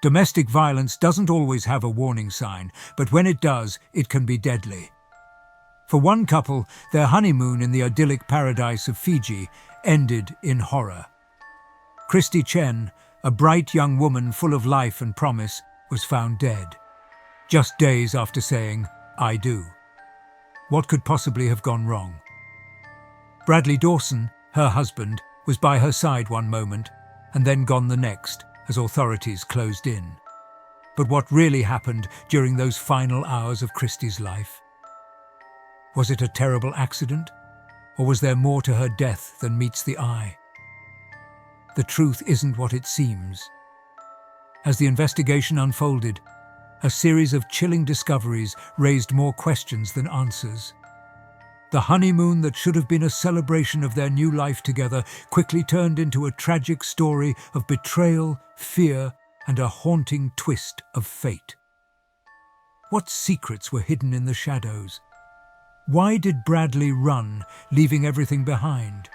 Domestic violence doesn't always have a warning sign, but when it does, it can be deadly. For one couple, their honeymoon in the idyllic paradise of Fiji ended in horror. Christy Chen, a bright young woman full of life and promise, was found dead, just days after saying, "I do." What could possibly have gone wrong? Bradley Dawson, her husband, was by her side one moment and then gone the next as authorities closed in. But what really happened during those final hours of Christy's life? Was it a terrible accident, or was there more to her death than meets the eye? The truth isn't what it seems. As the investigation unfolded, a series of chilling discoveries raised more questions than answers. The honeymoon that should have been a celebration of their new life together quickly turned into a tragic story of betrayal, fear, and a haunting twist of fate. What secrets were hidden in the shadows? Why did Bradley run, leaving everything behind?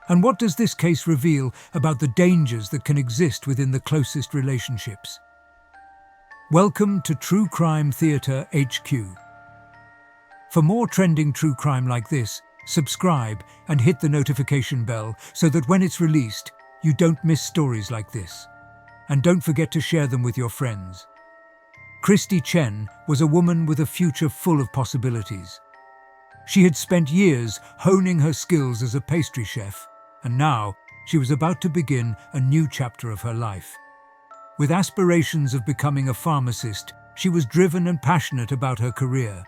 And what does this case reveal about the dangers that can exist within the closest relationships? Welcome to True Crime Theatre HQ. For more trending true crime like this, subscribe and hit the notification bell so that when it's released, you don't miss stories like this. And don't forget to share them with your friends. Christy Chen was a woman with a future full of possibilities. She had spent years honing her skills as a pastry chef, and now she was about to begin a new chapter of her life. With aspirations of becoming a pharmacist, she was driven and passionate about her career.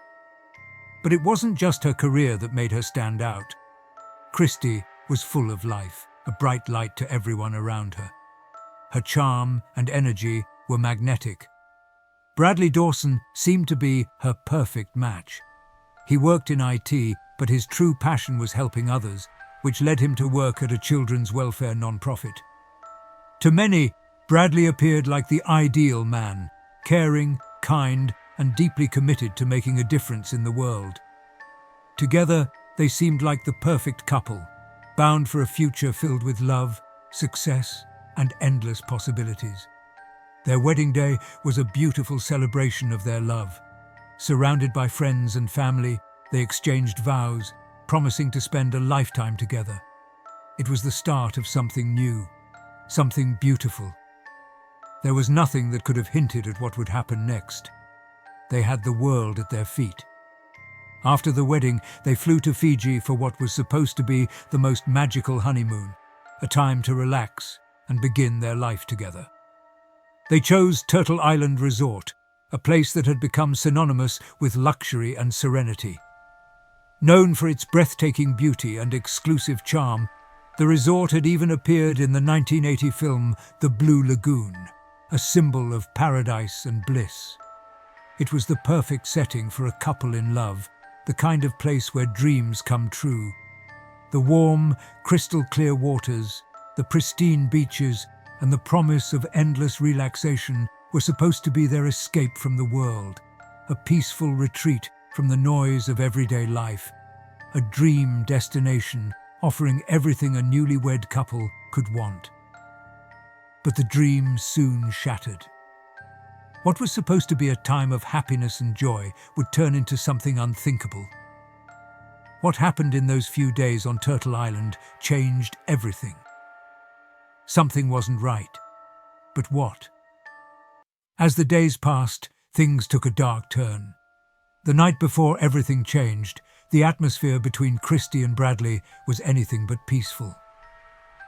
But it wasn't just her career that made her stand out. Christy was full of life, a bright light to everyone around her. Her charm and energy were magnetic. Bradley Dawson seemed to be her perfect match. He worked in IT, but his true passion was helping others, which led him to work at a children's welfare non-profit. To many, Bradley appeared like the ideal man, caring, kind, and deeply committed to making a difference in the world. Together, they seemed like the perfect couple, bound for a future filled with love, success, and endless possibilities. Their wedding day was a beautiful celebration of their love. Surrounded by friends and family, they exchanged vows, promising to spend a lifetime together. It was the start of something new, something beautiful. There was nothing that could have hinted at what would happen next. They had the world at their feet. After the wedding, they flew to Fiji for what was supposed to be the most magical honeymoon, a time to relax and begin their life together. They chose Turtle Island Resort, a place that had become synonymous with luxury and serenity. Known for its breathtaking beauty and exclusive charm, the resort had even appeared in the 1980 film The Blue Lagoon, a symbol of paradise and bliss. It was the perfect setting for a couple in love, the kind of place where dreams come true. The warm, crystal-clear waters, the pristine beaches, and the promise of endless relaxation were supposed to be their escape from the world, a peaceful retreat from the noise of everyday life, a dream destination offering everything a newlywed couple could want. But the dream soon shattered. What was supposed to be a time of happiness and joy would turn into something unthinkable. What happened in those few days on Turtle Island changed everything. Something wasn't right. But what? As the days passed, things took a dark turn. The night before everything changed, the atmosphere between Christy and Bradley was anything but peaceful.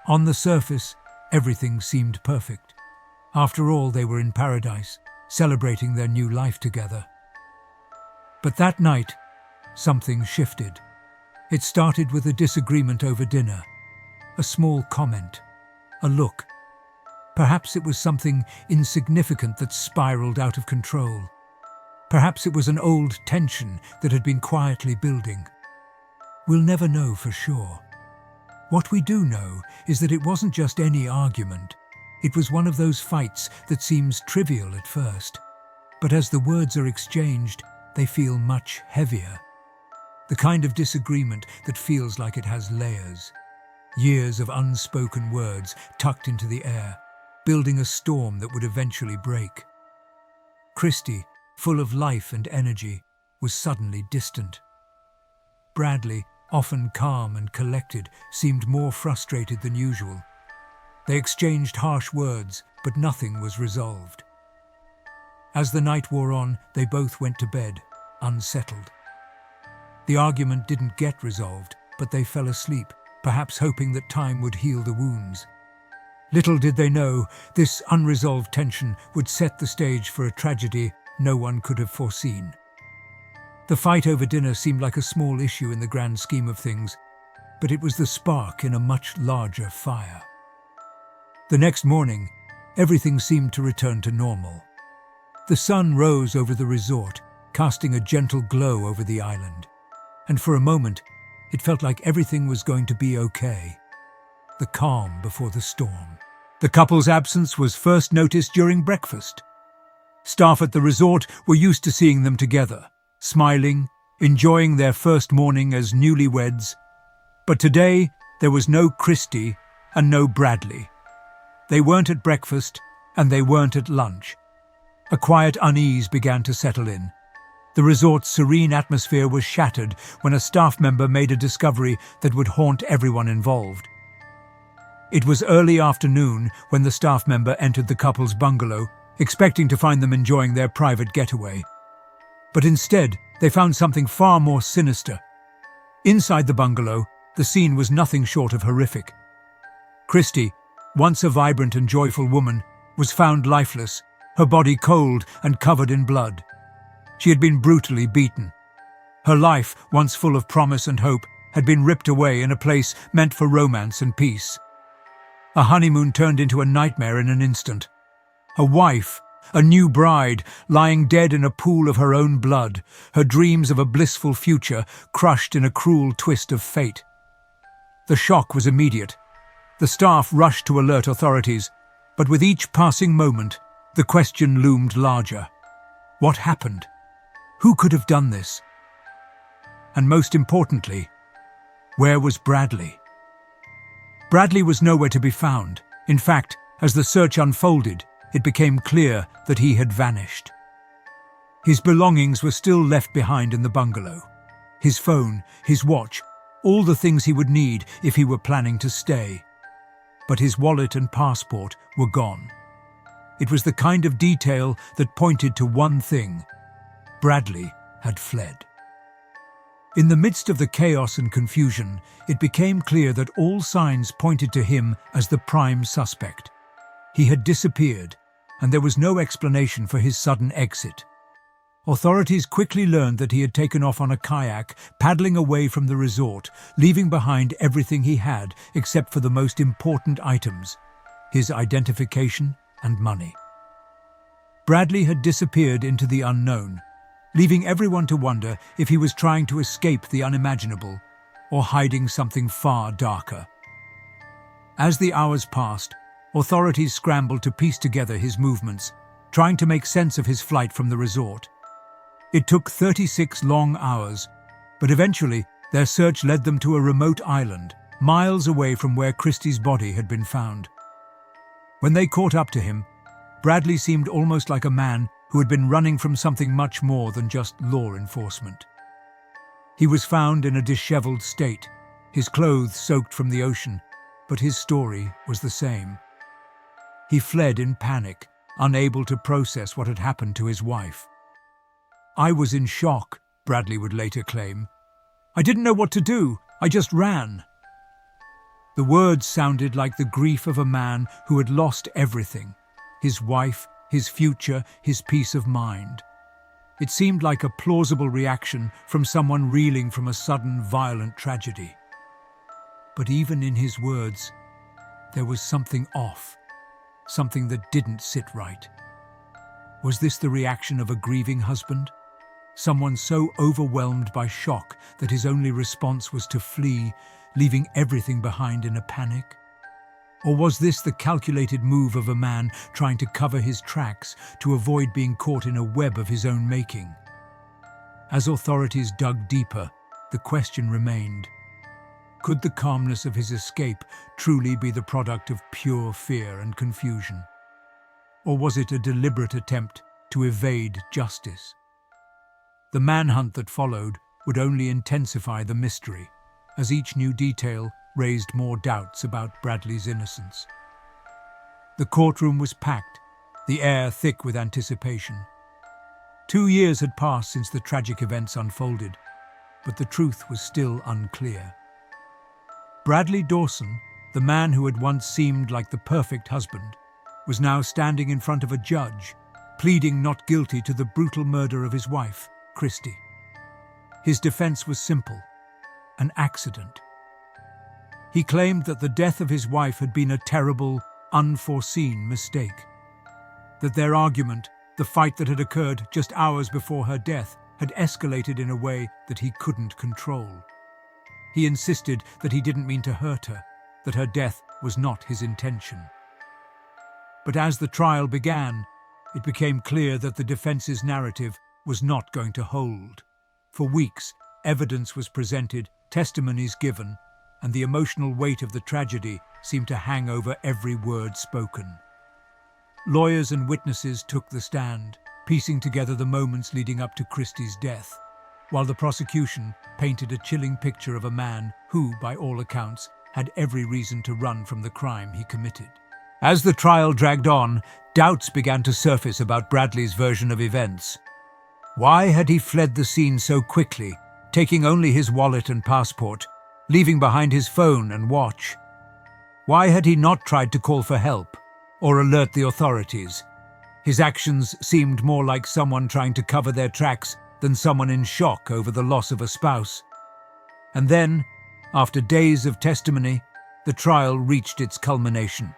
On the surface, everything seemed perfect. After all, they were in paradise, celebrating their new life together. But that night, something shifted. It started with a disagreement over dinner, a small comment, a look. Perhaps it was something insignificant that spiraled out of control. Perhaps it was an old tension that had been quietly building. We'll never know for sure. What we do know is that it wasn't just any argument. It was one of those fights that seems trivial at first, but as the words are exchanged, they feel much heavier. The kind of disagreement that feels like it has layers. Years of unspoken words tucked into the air, building a storm that would eventually break. Christie, full of life and energy, was suddenly distant. Bradley, often calm and collected, seemed more frustrated than usual. They exchanged harsh words, but nothing was resolved. As the night wore on, they both went to bed, unsettled. The argument didn't get resolved, but they fell asleep, perhaps hoping that time would heal the wounds. Little did they know, this unresolved tension would set the stage for a tragedy no one could have foreseen. The fight over dinner seemed like a small issue in the grand scheme of things, but it was the spark in a much larger fire. The next morning, everything seemed to return to normal. The sun rose over the resort, casting a gentle glow over the island, and for a moment, it felt like everything was going to be okay. The calm before the storm. The couple's absence was first noticed during breakfast. Staff at the resort were used to seeing them together, smiling, enjoying their first morning as newlyweds. But today, there was no Christie and no Bradley. They weren't at breakfast, and they weren't at lunch. A quiet unease began to settle in. The resort's serene atmosphere was shattered when a staff member made a discovery that would haunt everyone involved. It was early afternoon when the staff member entered the couple's bungalow, expecting to find them enjoying their private getaway. But instead, they found something far more sinister. Inside the bungalow, the scene was nothing short of horrific. Christie, once a vibrant and joyful woman, was found lifeless, her body cold and covered in blood. She had been brutally beaten. Her life, once full of promise and hope, had been ripped away in a place meant for romance and peace. A honeymoon turned into a nightmare in an instant. A wife, a new bride, lying dead in a pool of her own blood, her dreams of a blissful future crushed in a cruel twist of fate. The shock was immediate. The staff rushed to alert authorities, but with each passing moment, the question loomed larger. What happened? Who could have done this? And most importantly, where was Bradley? Bradley was nowhere to be found. In fact, as the search unfolded, it became clear that he had vanished. His belongings were still left behind in the bungalow. His phone, his watch, all the things he would need if he were planning to stay. But his wallet and passport were gone. It was the kind of detail that pointed to one thing: Bradley had fled. In the midst of the chaos and confusion, it became clear that all signs pointed to him as the prime suspect. He had disappeared, and there was no explanation for his sudden exit. Authorities quickly learned that he had taken off on a kayak, paddling away from the resort, leaving behind everything he had except for the most important items: his identification and money. Bradley had disappeared into the unknown, leaving everyone to wonder if he was trying to escape the unimaginable or hiding something far darker. As the hours passed, authorities scrambled to piece together his movements, trying to make sense of his flight from the resort. It took 36 long hours, but eventually their search led them to a remote island, miles away from where Christie's body had been found. When they caught up to him, Bradley seemed almost like a man who had been running from something much more than just law enforcement. He was found in a disheveled state, his clothes soaked from the ocean, but his story was the same. He fled in panic, unable to process what had happened to his wife. "I was in shock," Bradley would later claim. "I didn't know what to do. I just ran." The words sounded like the grief of a man who had lost everything: his wife, his future, his peace of mind. It seemed like a plausible reaction from someone reeling from a sudden, violent tragedy. But even in his words, there was something off, something that didn't sit right. Was this the reaction of a grieving husband? Someone so overwhelmed by shock that his only response was to flee, leaving everything behind in a panic? Or was this the calculated move of a man trying to cover his tracks to avoid being caught in a web of his own making? As authorities dug deeper, the question remained: could the calmness of his escape truly be the product of pure fear and confusion? Or was it a deliberate attempt to evade justice? The manhunt that followed would only intensify the mystery, as each new detail raised more doubts about Bradley's innocence. The courtroom was packed, the air thick with anticipation. 2 years had passed since the tragic events unfolded, but the truth was still unclear. Bradley Dawson, the man who had once seemed like the perfect husband, was now standing in front of a judge, pleading not guilty to the brutal murder of his wife, Christy. His defense was simple: an accident. He claimed that the death of his wife had been a terrible, unforeseen mistake. That their argument, the fight that had occurred just hours before her death, had escalated in a way that he couldn't control. He insisted that he didn't mean to hurt her, that her death was not his intention. But as the trial began, it became clear that the defense's narrative was not going to hold. For weeks, evidence was presented, testimonies given, and the emotional weight of the tragedy seemed to hang over every word spoken. Lawyers and witnesses took the stand, piecing together the moments leading up to Christy's death, while the prosecution painted a chilling picture of a man who, by all accounts, had every reason to run from the crime he committed. As the trial dragged on, doubts began to surface about Bradley's version of events. Why had he fled the scene so quickly, taking only his wallet and passport, leaving behind his phone and watch? Why had he not tried to call for help or alert the authorities? His actions seemed more like someone trying to cover their tracks than someone in shock over the loss of a spouse. And then, after days of testimony, the trial reached its culmination.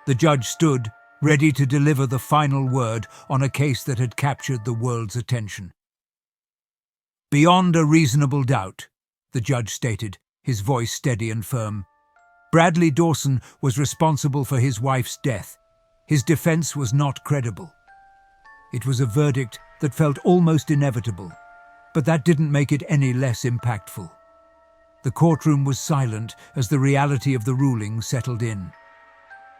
The judge stood, ready to deliver the final word on a case that had captured the world's attention. "Beyond a reasonable doubt," the judge stated, his voice steady and firm, "Bradley Dawson was responsible for his wife's death. His defense was not credible." It was a verdict that felt almost inevitable, but that didn't make it any less impactful. The courtroom was silent as the reality of the ruling settled in.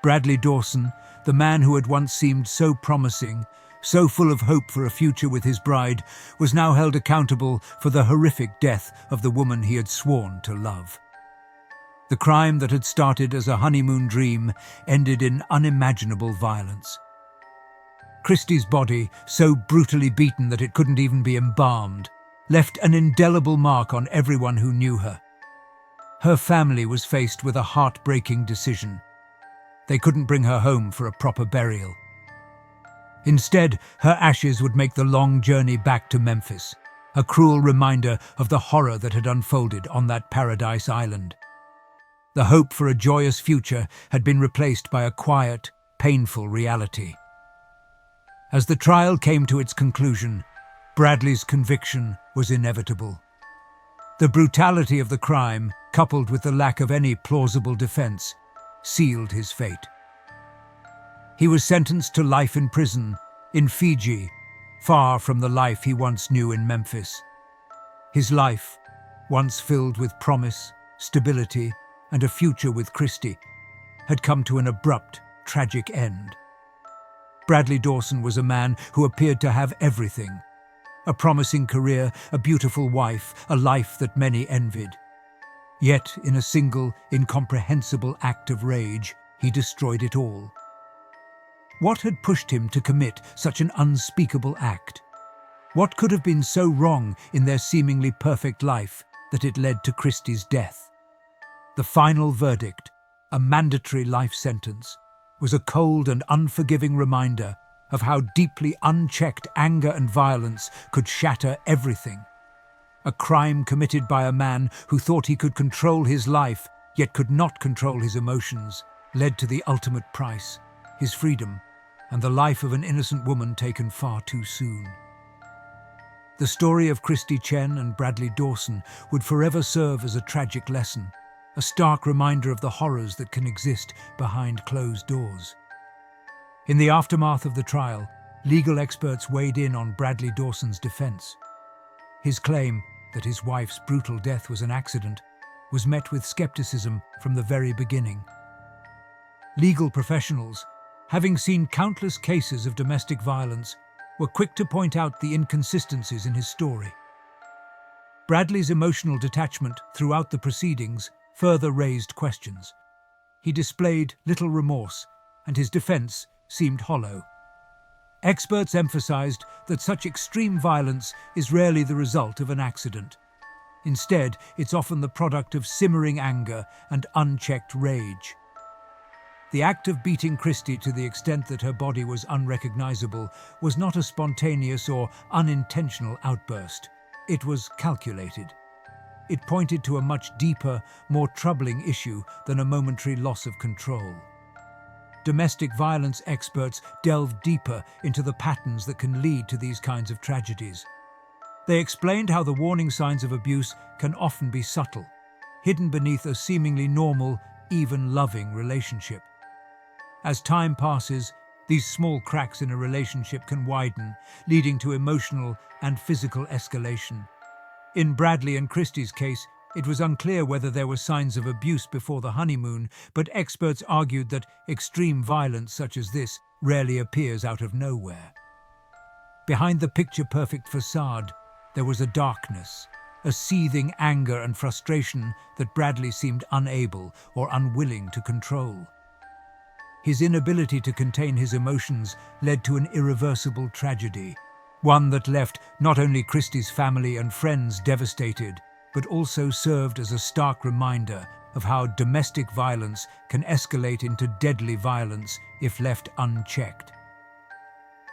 Bradley Dawson, the man who had once seemed so promising, so full of hope for a future with his bride, was now held accountable for the horrific death of the woman he had sworn to love. The crime that had started as a honeymoon dream ended in unimaginable violence. Christy's body, so brutally beaten that it couldn't even be embalmed, left an indelible mark on everyone who knew her. Her family was faced with a heartbreaking decision. They couldn't bring her home for a proper burial. Instead, her ashes would make the long journey back to Memphis, a cruel reminder of the horror that had unfolded on that paradise island. The hope for a joyous future had been replaced by a quiet, painful reality. As the trial came to its conclusion, Bradley's conviction was inevitable. The brutality of the crime, coupled with the lack of any plausible defense, sealed his fate. He was sentenced to life in prison in Fiji, far from the life he once knew in Memphis. His life, once filled with promise, stability, and a future with Christy, had come to an abrupt, tragic end. Bradley Dawson was a man who appeared to have everything: a promising career, a beautiful wife, a life that many envied. Yet, in a single, incomprehensible act of rage, he destroyed it all. What had pushed him to commit such an unspeakable act? What could have been so wrong in their seemingly perfect life that it led to Christy's death? The final verdict, a mandatory life sentence, was a cold and unforgiving reminder of how deeply unchecked anger and violence could shatter everything. A crime committed by a man who thought he could control his life, yet could not control his emotions, led to the ultimate price: his freedom, and the life of an innocent woman taken far too soon. The story of Christy Chen and Bradley Dawson would forever serve as a tragic lesson, a stark reminder of the horrors that can exist behind closed doors. In the aftermath of the trial, legal experts weighed in on Bradley Dawson's defense. His claim that his wife's brutal death was an accident was met with skepticism from the very beginning. Legal professionals, having seen countless cases of domestic violence, were quick to point out the inconsistencies in his story. Bradley's emotional detachment throughout the proceedings further raised questions. He displayed little remorse, and his defense seemed hollow. Experts emphasized that such extreme violence is rarely the result of an accident. Instead, it's often the product of simmering anger and unchecked rage. The act of beating Christie to the extent that her body was unrecognizable was not a spontaneous or unintentional outburst. It was calculated. It pointed to a much deeper, more troubling issue than a momentary loss of control. Domestic violence experts delved deeper into the patterns that can lead to these kinds of tragedies. They explained how the warning signs of abuse can often be subtle, hidden beneath a seemingly normal, even loving relationship. As time passes, these small cracks in a relationship can widen, leading to emotional and physical escalation. In Bradley and Christie's case, it was unclear whether there were signs of abuse before the honeymoon, but experts argued that extreme violence such as this rarely appears out of nowhere. Behind the picture-perfect facade, there was a darkness, a seething anger and frustration that Bradley seemed unable or unwilling to control. His inability to contain his emotions led to an irreversible tragedy, one that left not only Christie's family and friends devastated, but also served as a stark reminder of how domestic violence can escalate into deadly violence if left unchecked.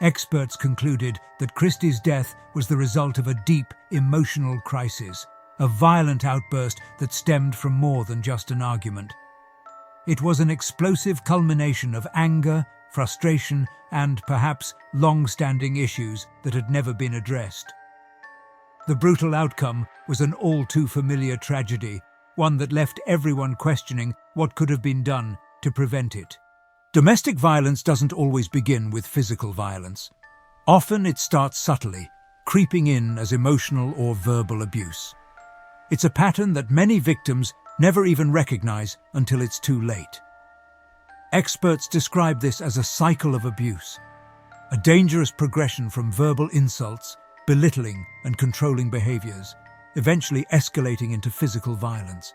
Experts concluded that Christie's death was the result of a deep emotional crisis, a violent outburst that stemmed from more than just an argument. It was an explosive culmination of anger, frustration, and perhaps long-standing issues that had never been addressed. The brutal outcome was an all-too-familiar tragedy, one that left everyone questioning what could have been done to prevent it. Domestic violence doesn't always begin with physical violence. Often it starts subtly, creeping in as emotional or verbal abuse. It's a pattern that many victims never even recognize until it's too late. Experts describe this as a cycle of abuse, a dangerous progression from verbal insults, belittling and controlling behaviors, eventually escalating into physical violence.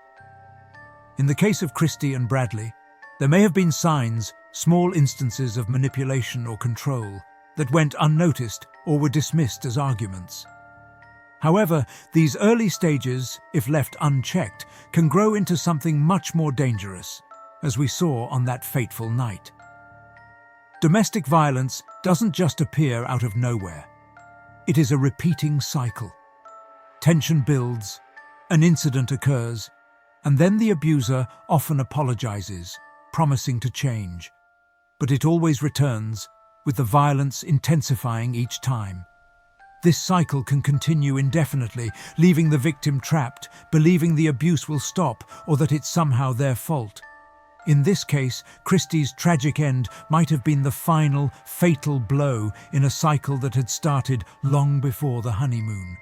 In the case of Christie and Bradley, there may have been signs, small instances of manipulation or control, that went unnoticed or were dismissed as arguments. However, these early stages, if left unchecked, can grow into something much more dangerous, as we saw on that fateful night. Domestic violence doesn't just appear out of nowhere. It is a repeating cycle. Tension builds, an incident occurs, and then the abuser often apologizes, promising to change. But it always returns, with the violence intensifying each time. This cycle can continue indefinitely, leaving the victim trapped, believing the abuse will stop or that it's somehow their fault. In this case, Christie's tragic end might have been the final, fatal blow in a cycle that had started long before the honeymoon.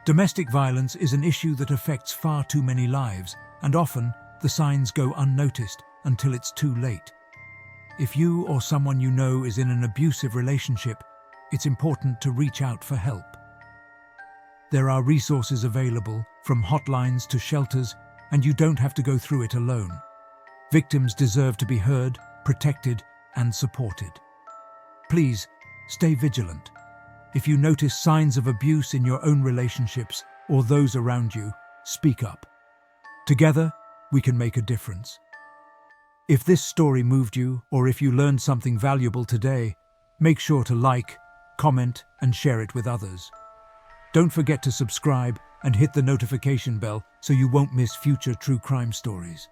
Domestic violence is an issue that affects far too many lives, and often the signs go unnoticed until it's too late. If you or someone you know is in an abusive relationship, it's important to reach out for help. There are resources available, from hotlines to shelters, and you don't have to go through it alone. Victims deserve to be heard, protected, and supported. Please, stay vigilant. If you notice signs of abuse in your own relationships or those around you, speak up. Together, we can make a difference. If this story moved you, or if you learned something valuable today, make sure to like, comment, and share it with others. Don't forget to subscribe and hit the notification bell so you won't miss future true crime stories.